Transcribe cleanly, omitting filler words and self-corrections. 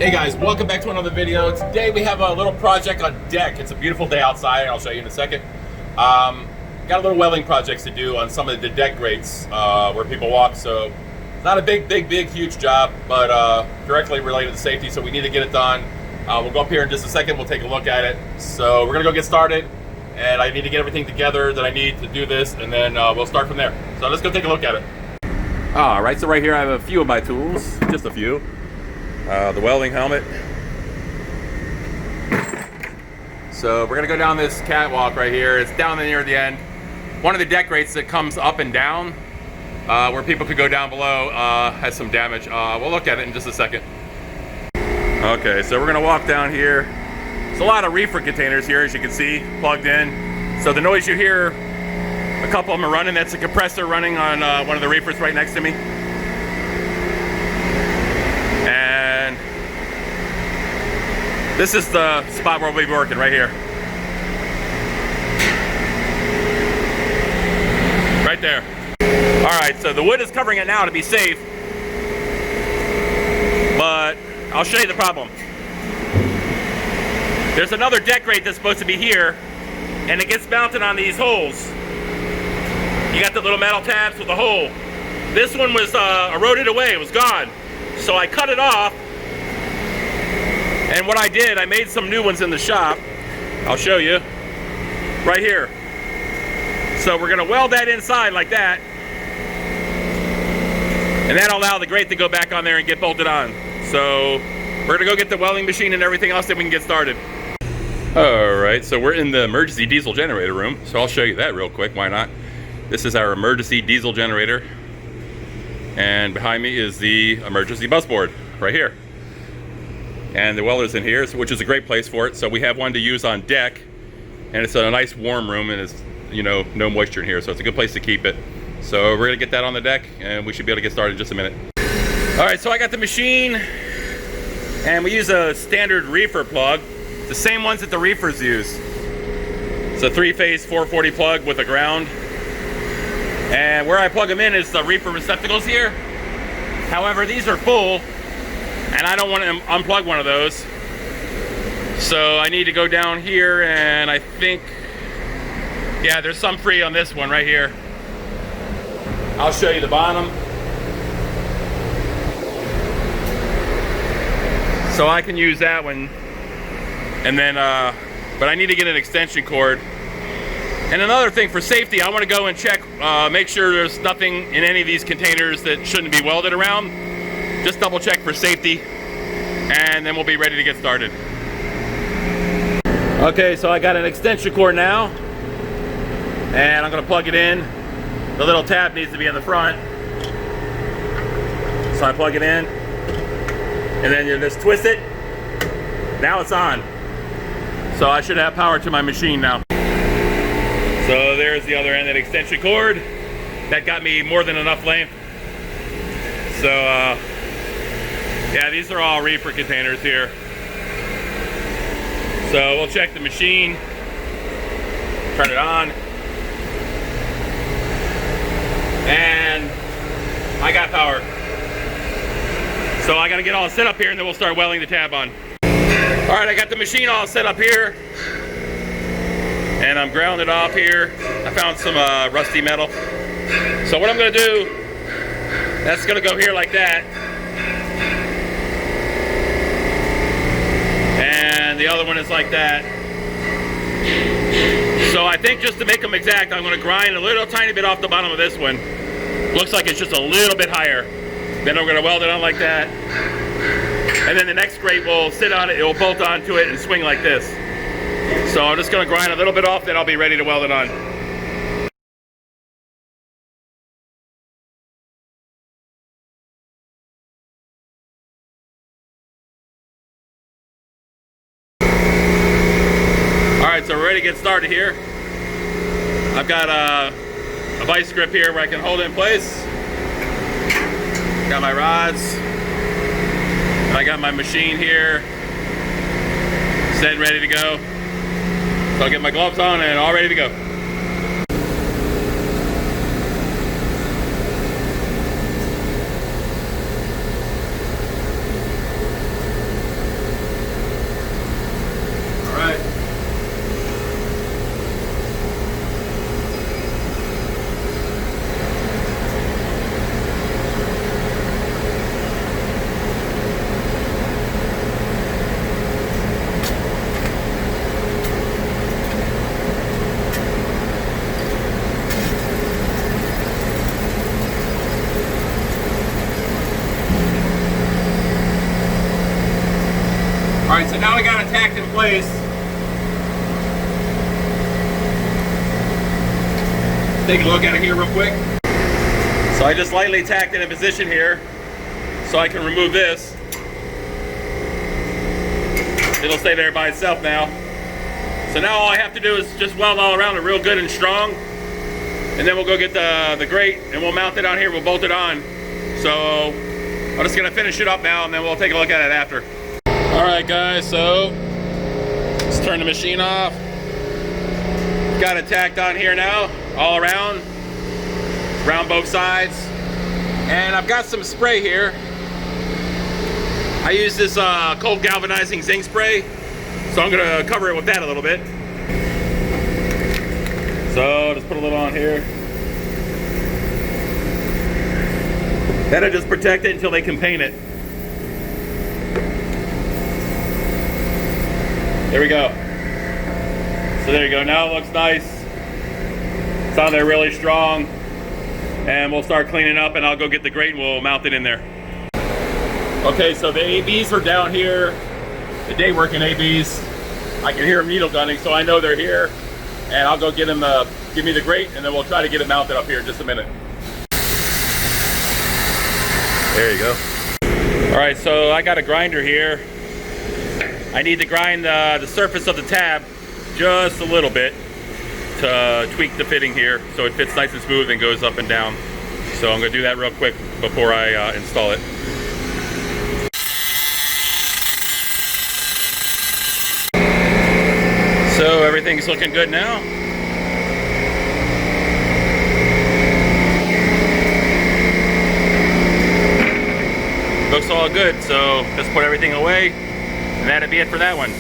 Hey guys, welcome back to another video. Today we have a little project on deck. It's a beautiful day outside, and I'll show you in a second. Got a little welding projects to do on some of the deck grates where people walk. So it's not a big, huge job, but directly related to safety, so we need to get it done. We'll go up here in just a second. We'll take a look at it. So we're gonna go get started, and I need to get everything together that I need to do this, and then we'll start from there. So let's go take a look at it. All right, so right here I have a few of my tools, just a few. The welding helmet. So we're gonna go down this catwalk right here. It's down near the end. One of the deck grates that comes up and down, where people could go down below, has some damage. We'll look at it in just a second. Okay, so we're gonna walk down here. There's a lot of reefer containers here, as you can see, plugged in. So the noise you hear, a couple of them are running. That's a compressor running on one of the reefers right next to me. And this is the spot where we'll be working, right here. Right there. All right, so the wood is covering it now to be safe, but I'll show you the problem. There's another deck grate that's supposed to be here, and it gets mounted on these holes. You got the little metal tabs with a hole. This one was eroded away, it was gone. So I cut it off, and what I did, I made some new ones in the shop. I'll show you, right here. So we're gonna weld that inside like that, and that'll allow the grate to go back on there and get bolted on. So we're gonna go get the welding machine and everything else, then we can get started. All right, so we're in the emergency diesel generator room, so I'll show you that real quick, why not? This is our emergency diesel generator. And behind me is the emergency bus board right here. And the welder's in here, which is a great place for it. So we have one to use on deck, and it's a nice warm room, and it's, you know, no moisture in here, so it's a good place to keep it. So we're gonna get that on the deck, and we should be able to get started in just a minute. All right, so I got the machine, and we use a standard reefer plug, the same ones that the reefers use. It's a 3-phase 440 plug with a ground. And where I plug them in is the reefer receptacles here. However, these are full, and I don't want to unplug one of those. So I need to go down here, and I think, yeah, there's some free on this one right here. I'll show you the bottom. So I can use that one, and then, but I need to get an extension cord. And another thing for safety, I want to go and check, make sure there's nothing in any of these containers that shouldn't be welded around. Just double check for safety, and then we'll be ready to get started. Okay, so I got an extension cord now, and I'm going to plug it in. The little tab needs to be in the front. So I plug it in, and then you just twist it. Now it's on. So I should have power to my machine now. So there's the other end of the extension cord. That got me more than enough length. So yeah, these are all reefer containers here. So we'll check the machine, turn it on, and I got power. So I gotta get all set up here, and then we'll start welding the tab on. All right, I got the machine all set up here, and I'm grounded off here. I found some rusty metal. So what I'm gonna do, that's gonna go here like that. And the other one is like that. So I think just to make them exact, I'm gonna grind a little tiny bit off the bottom of this one. Looks like it's just a little bit higher. Then I'm gonna weld it on like that. And then the next grate will sit on it, it will bolt onto it and swing like this. So I'm just gonna grind a little bit off, then I'll be ready to weld it on. All right, so we're ready to get started here. I've got a vice grip here where I can hold it in place. Got my rods. I got my machine here, set and ready to go. So I'll get my gloves on and all ready to go. tacked in place. Take a look at it here real quick. So I just lightly tacked it in position here so I can remove this. It'll stay there by itself now. So now all I have to do is just weld all around it real good and strong. And then we'll go get the grate and we'll mount it on here, we'll bolt it on. So I'm just gonna finish it up now and then we'll take a look at it after. All right guys, so let's turn the machine off. Got it tacked on here now, all around both sides. And I've got some spray here. I use this cold galvanizing zinc spray, so I'm gonna cover it with that a little bit. So just put a little on here. That'll just protect it until they can paint it. There we go. So there you go, now it looks nice. It's on there really strong. And we'll start cleaning up and I'll go get the grate and we'll mount it in there. Okay, so the ABs are down here. The day working ABs. I can hear them needle gunning, so I know they're here. And I'll go get them, give me the grate, and then we'll try to get it mounted up here in just a minute. There you go. All right, so I got a grinder here. I need to grind the surface of the tab just a little bit to tweak the fitting here so it fits nice and smooth and goes up and down. So I'm gonna do that real quick before I install it. So everything's looking good now. Looks all good, so let's put everything away, and that'll be it for that one.